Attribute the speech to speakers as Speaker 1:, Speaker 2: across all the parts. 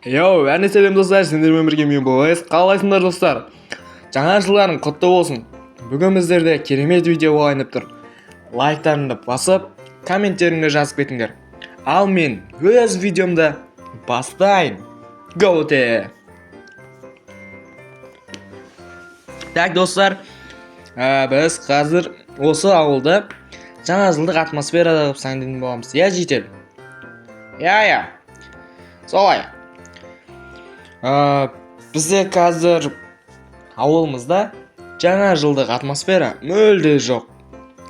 Speaker 1: Әне сәлем достар, сендермен бірге мен болайыз. Қалайсыңдар достар? Жаңа жылдарың құтты болсын. Бүгін біздерде керемет видео болайынып тұр. Лайктарыңды басып, комменттеріңді жазып кетіңдер. Ал мен өз видеомды бастайын. Go-те! Так, достар, біз қазір осы ауылды жаңа жылдық атмосферада қылып сәндейтін боламыз. Я, житель? Я. Солай. Бізде қазір ауылымызда жаңа жылдық атмосфера мүлде жоқ.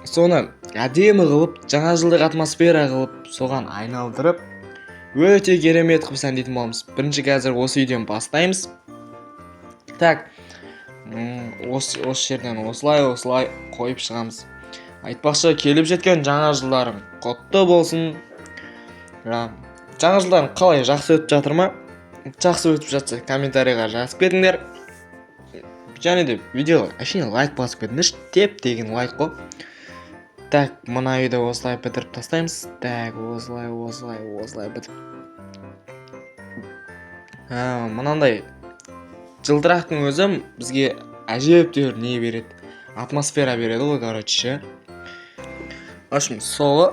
Speaker 1: Соны әдемі қылып, жаңа жылдық атмосфера қылып, соған айналдырып, өте керемет қылып сәндейтін боламыз. Бірінші қазір осы видеоны бастаймыз. Так, осы жерден осылай қойып шығамыз. Айтпақшы, келіп жеткен жаңа жылдарың құтты болсын. Жаңа жылдарың қалай, жақсы өтіп жатыр ма? Жақсы өтіп жатса комментарийға жазып кетіңдер. Және де видеоға әшейін лайк басып кетіңдер. Теп деген лайк қой. Так, мына үйді осылай бітіріп тастаймыз. Так, осылай бітіп. Мынандай жылтырақтың өзі бізге әжептәуір не береді? Атмосфера береді ғой, короче. Ашым, солы.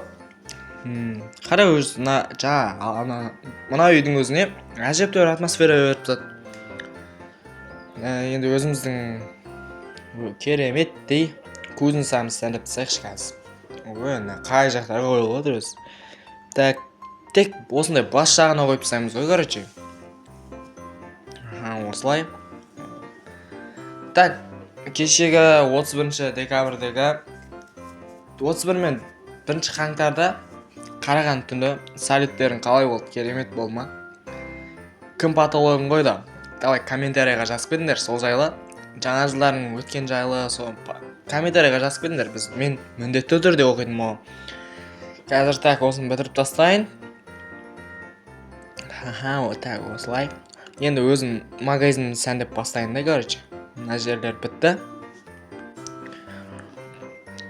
Speaker 1: Қара өз, мына үйдің өзіне әжептәуір атмосфера беріп тұрады. Енді өзіміздің кереметтей көзін самыз сәндеп тастайықшы қазір. Қай жақтарға қойылып отыр өзі. Так, тек осындай бас жағына қойып тастаймыз ғой, короче. Осылай. Так, кешегі 31 декабрьдегі 31 мен 1 қаңтарда қараған түні салюттерің қалай болды? Керемет болды ма? Кім патологын қойды? Давай комментарийға жазып кетіңдер сол жайлы. Жаңа жылдардың өткен жайлы комментарийға жазып кетіңдер. Мен міндетті түрде оқитын боламын. Қазір так, осыны бітіріп тастайын. Так, осылай. Енді өзім магазинін сәндеп бастайын да, короче. Мына жерлер бітті.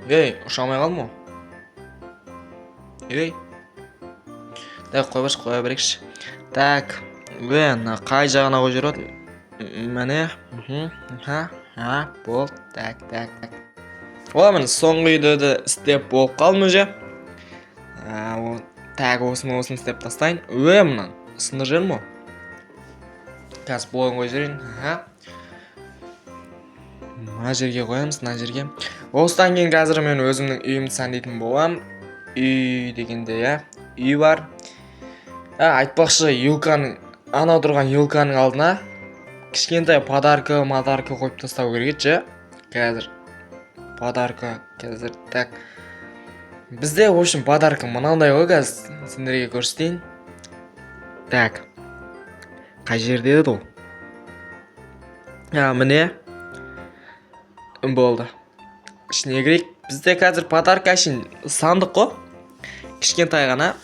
Speaker 1: Ұша алмай қалды ма? Так, қоя берекші. Так, қай жағына қой жүріп отыр? Мәне. Бол. Так. Міне соңғы үйді істеп болып қалдым уже. Так, осыны істеп тастайын. Мына сынды жер ма? Қазір блогын қой жүрейін. Мына жерге қоямыз, мына жерге. Осыдан кейін қазір мен өзімнің үйімді сәндейтін болам. Үй дегенде, үй бар. Айтпақшы, анау тұрған елканың алдына кішкентай подарка қойып тастау керек ше. Қазір подарка, так. Бізде, в общем, подарка мынандай ғой, қазір сендерге көрсетейін. Так. Қай жерде еді ол? Міне. Болды. Ішіне кірейік. Бізде қазір подарка әшейін сандық қой. Кішкентай ғана.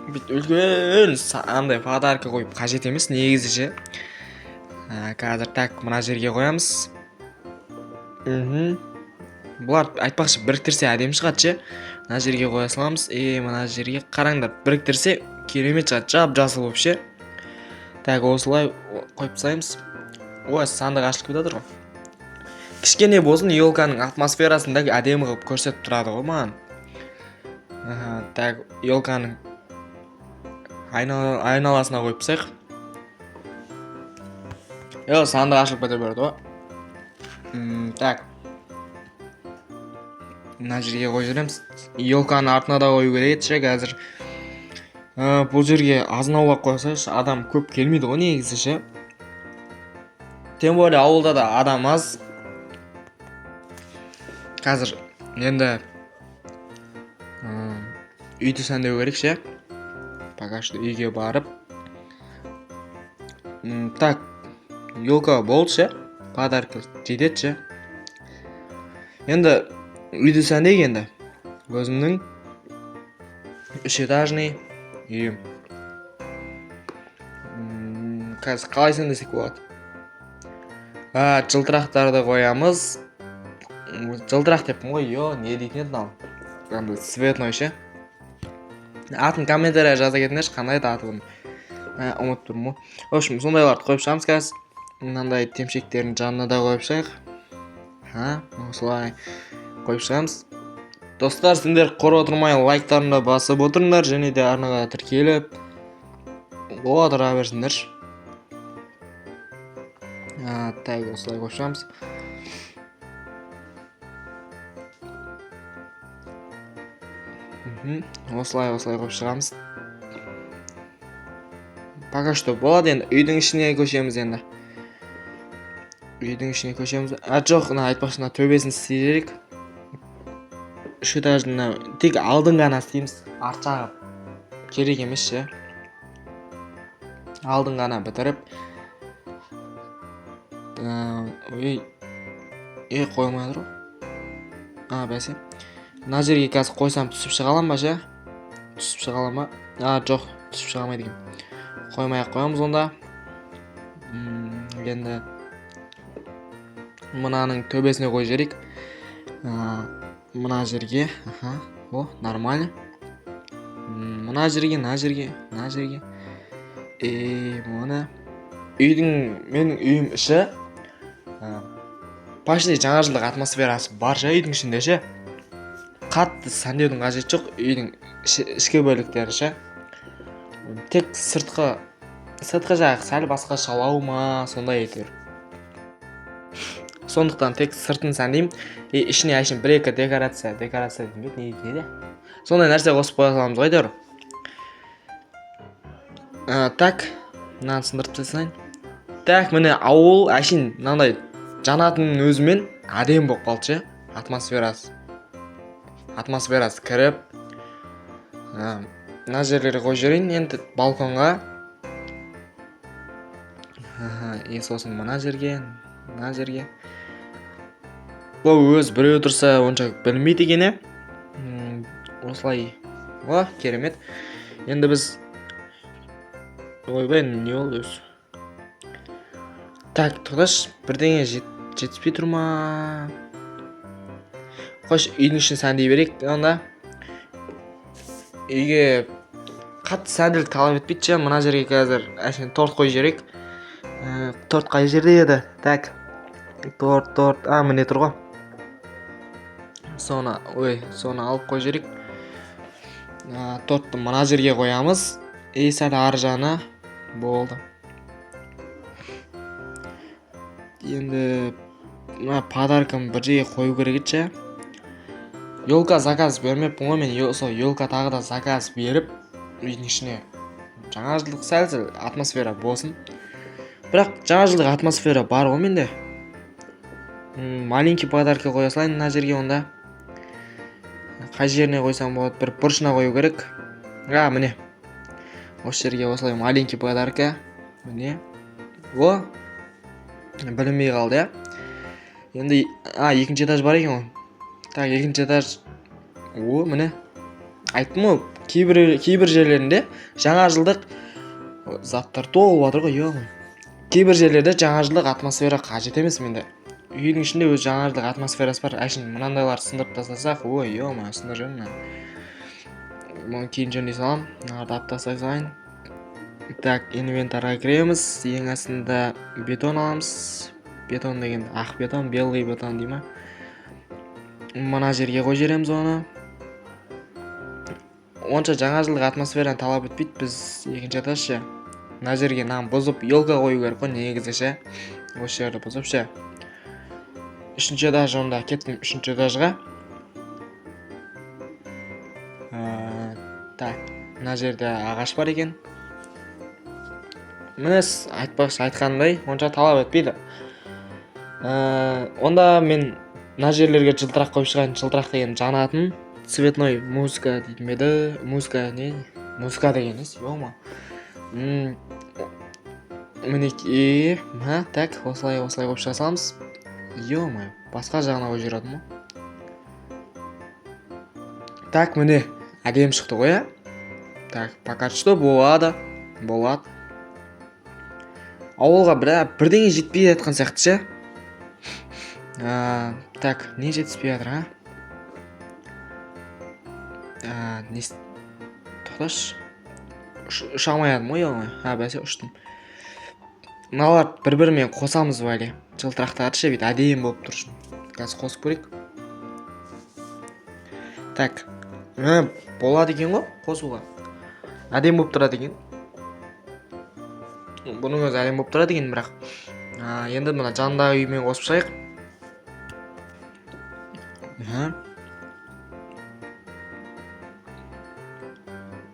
Speaker 1: Үлкен андай подарка қойып қажет емес, негізі ше. Қазір так, мына жерге қоямыз. Бұлар айтпақшы біріктірсе әдемі шығады ше. Мына жерге қоя саламыз. Мына жерге қараңдар, біріктірсе керемет шығады, жап-жасыл болып ше. Так, осылай қойып тастаймыз. Сандық ашылып кетеді ғой. Кішкене болсын, елканың атмосферасында әдемі қылып көрсетіп тұрады ғой маған. Так, елканың айналасына қойып тастайық. Сандық ашылып кете берді ғой. Так. Мына жерге қой жүреміз. Елканың артына да қою керек ше қазір. Бұл жерге азын-аулақ қойсайшы, адам көп келмейді ғой негізі ше. Тем более ауылда да адам аз. Қазір енді үйді сәндеу керек ше. Пока что үйге барып. Так, елка болды ше. Подарка жетеді ше. Енді үйді сәндейік енді. Өзімнің 3 этажный үйім. Қазір қалай сәндесек болады? Жылтырақтарды қоямыз. Жылтырақ деппін ғой, не дейтін еді? Цветной ше. Атын комментария жаза кетіңдерші, қандай аты бұның. ұмытып тұрмын ғой. В общем, сондайларды қойып шығамыз қазір. Мынандай темшектердің жанына да қойып шығайық. Осылай қойып шығамыз. Достар, сендер қорып отырмай лайктарыңды басып отырыңдар, және де арнаға тіркеліп отыра берсіңдерші. Так, осылай қойып шығамыз. Осылай қойып шығамыз. Пока что болады, енді үйдің ішіне көшеміз енді. Жоқ, айтпақшы, төбесін істейік. Үш этаждың тек алдын ғана істейміз. Арт жағы керек емес ше. Алдын ғана бітіріп. Қоймай тұр ғой. Бәсе. Мына жерге қазір қойсам түсіп шығалам ба ше? Жоқ, түсіп шығалмайды екен. Қоймай-ақ қоямыз онда. Енді мынаның төбесіне қой жерек. Мына жерге. Нормально. Мына жерге. Мұны менің үйім іші почти жаңа жылдық атмосферасы бар ше үйдің ішінде ше. Қатты сәндеудің қажеті жоқ үйдің ішкі бөліктері ше. Тек сыртқы жағы сәл басқа шалау ма, сондай етер. Сондықтан тек сыртын сәндеймін. Ішіне әшін бір-екі декорация деймін бе, не дейді? Сондай нәрсе қосып қоя саламыз ғой дер. Так, мынаны сындырып тастайын. Так, міне ауыл әшін мынандай жанатынның өзімен әдем болып қалды ше. Атмосферасы кіріп. Мына жерлерге қой жерейін енді балконға. Сосын мына жерге. Бұл өз біреу тұрса онша білмейді екен. Осылай. Керемет. Енді біз ойбай, не болды өз. Так, тоқташ, бірдеңе жетіспей тұр ма? Қош, үйдің ішін сәндей берейік. Онда үйге қатты сәнділік талап етпейді ше. Мына жерге қазір әшейін торт қой жерек. Торт қай жерде еді? Так, торт. Міне тұр ғой. Соны алып қой жерек. Тортты мына жерге қоямыз. Сәл ар жағына болды. Енді подаркам бір жерге қою керек ше. Елка заказ бермеппін ғой мен. Елка тағы да заказ беріп үйдің ішіне жаңа жылдық сәл атмосфера болсын. Бірақ жаңа жылдық атмосфера бар ғой менде. Маленький подарка қоя салайын мына жерге онда. Қай жеріне қойсам болады? Бір бұрышына қою керек. Міне. Осы жерге осылай маленький подарка. Міне. Білінбей қалды, я. Енді екінші этаж бар екен ғой. Так, екінші этаж. Міне. Айттым ғой, кейбір жерлерінде жаңа жылдық заттар толып жатыр ғой, Кейбір жерлерде жаңа жылдық атмосфера қажет емес менде. Үйдің ішінде өз жаңа жылдық атмосферасы бар. Әшін мынандайлар сындырып тастасақ, сындыр жөнін. Мұны кейін жөндей салам. Ардап тастай салайын. Так, инвентарға кіреміз. Ең астында бетон аламыз. Бетон деген ақ бетон, белый бетон дейма. Мына жерге қой жереміз оны. Онша жаңа жылдық атмосфераны талап етпейді. Біз екінші этаж ше. Мына жерге бұзып елка қою керек қой негізі ше. Осы жерді бұзып ше. Үшінші этаж онда кеттім үшінші этажға. Так, мына жерде ағаш бар екен. Міне айтқандай онша талап етпейді. Онда мен мына жерлерге жылтырақ қойып шығайын. Жылтырақ деген жанатын цветной музыка дейтін беді. Музыка деген емес, Мінеки. Так, осылай қойып шыға саламыз. Басқа жағына қой жүратым ғой. Так, міне әдем шықты ғой, Так, пока что болады. Ауылға бірдеңе жетпей жатқан сияқты ше. Так, не жетіспей жатыр, Тоқташ. ұша алмайадым ғой оңай. Бәсе ұштым. Мыналар бір-бірімен қосамыз бәле. Жылтырақтары ше бүйтіп әдемі болып тұр. Қазір қосып көрейік. Так. Болады екен ғой қосуға. Әдемі болып тұрады екен. Бұның өзі әдемі болып тұрады екен, бірақ. Енді мына жанындағы үймен қосып шығайық.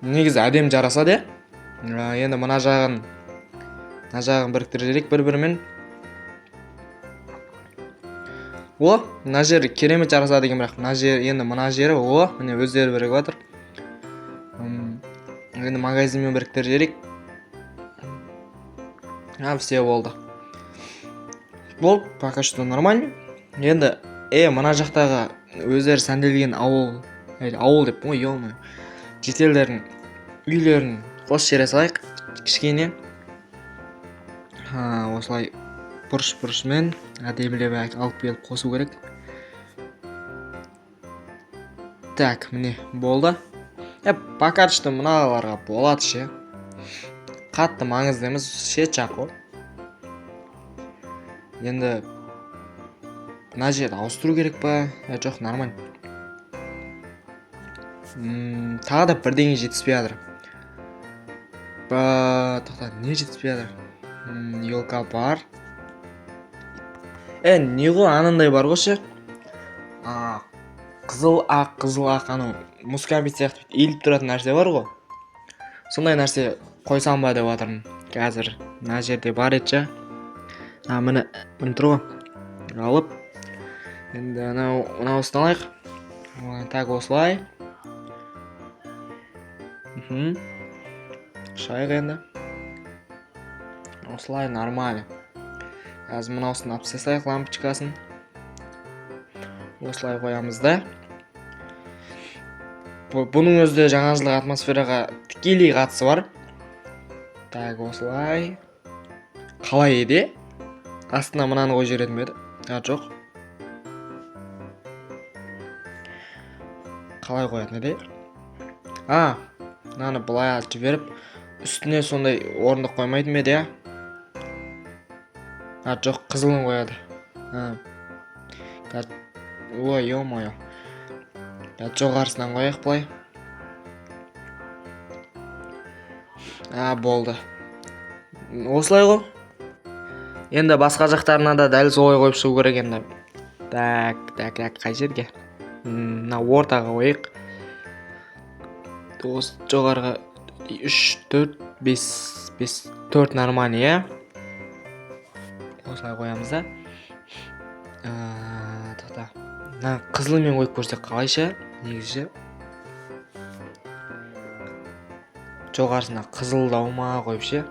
Speaker 1: Негізі әдемі жарасады, енді мына жағын біріктіререк бір-бірімен. Мына жері керемет жарасады екен, бірақ енді мына жері міне өздері бірігіп жатыр. Енді магазинмен біріктіререк. Все болды. Болды, пока что нормально. Енді мына жақтағы өздері сәнделген ауыл деп ё-моё. Жетелдердің үйлерін қос жере салайық. Кішкене. Осылай бұрыш-бұрышымен әдемілеп алып келіп қосу керек. Так, міне болды. Пока что мыналарға болады ше. Қатты маңызды емес ше чақо. Енді мына жерді ауыстыру керек па? Жоқ, нормально. Тағы да бірдеңе жетіспей жатыр. Тоқта, не жетіспей жатыр? Елка бар. Не ғой, анандай бар ғой ше. Қызыл ақ, анау мускабит сияқты иіліп тұратын нәрсе бар ғой. Сондай нәрсе қойсам ба деп жатырмын. Қазір мына жерде бар еді. Міне тұр ғой. Алып. Енді анау ұсталайық. Так, осылай. Шайық енді. Осылай нормально. Қазір мынаусын апсесайық лампочкасын. Осылай қоямыз да. Бұның өзде жаңа жылдық атмосфераға тікелей қатысы бар. Так, осылай. Қалай еді? Астына мынаны қой жеретін беді? Жоқ. Қалай қоятын еді? Мынаны былай жіберіп, үстіне сондай орындық қоймайтын беді, жоқ, қызылын қояды. Ой, ё-моё. Жоғарысынан қояйық былай. Болды. Осылай ғой. Енді басқа жақтарына да дәл солай қойып шығу керек енді. Так, қай жерге? Мына ортаға қойық. Осы жоғарғы 3, 4, 5, 4 нормально, Осылай қоямыз да. Тоқта. Қызылымен қойып көрсек қалайша? Негізі жоғарысына қызыл даума қойып ше.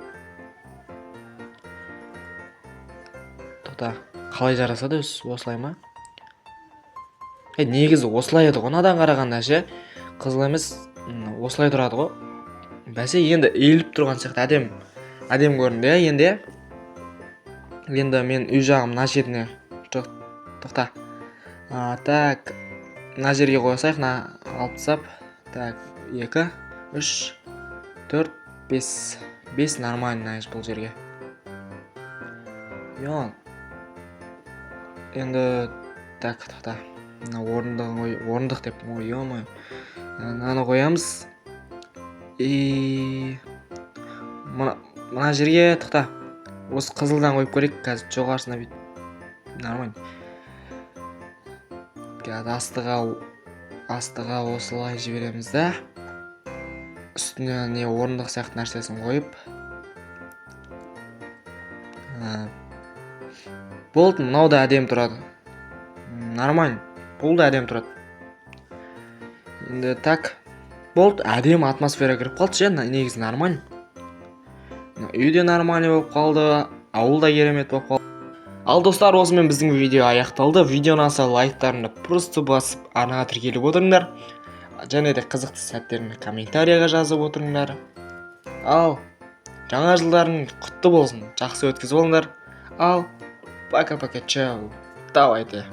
Speaker 1: Тоқта. Қалай жарасады осылай ма? Негізі осылай еді ғой, надан қарағанда ше. Қызыл емес, осылай тұрады ғой. Бәсе енді иіліп тұрған сияқты әдем көрінді енді. Енді мен үй жағым мына жеріне. Тоқта. Так, мына жерге қойсайық, алып тастап. Так, 2, 3, 4, 5. 5 нормально бұл жерге. Енді так, тоқта. Орындық деп, ё-моё. Мынаны қоямыз. Мына жерге тоқта. Осы қызылдан қойып көрейік, қазір жоғарысына бүйт. Нормально. Астыға осылай жібереміз да. Үстіне не орындық сияқты нәрсесін қойып. Болды, мынау да әдем тұрады. Нормально. Бұл да әдем тұрады. Енді так. Болды, әдем атмосфера кіріп қалды ше, негізі нормально. Үйде нормально болып қалды, ауылда керемет болып қалды. Ал достар, осымен біздің видео аяқталды. Видеоны аса лайктарына просто басып арнаға тіркеліп отырыңдар. Және де қызықты сәттерін комментарияға жазып отырыңдар. Ал жаңа жылдарың құтты болсын, жақсы өткізіп олыңдар. Ал пока-пока, чау. Давайте.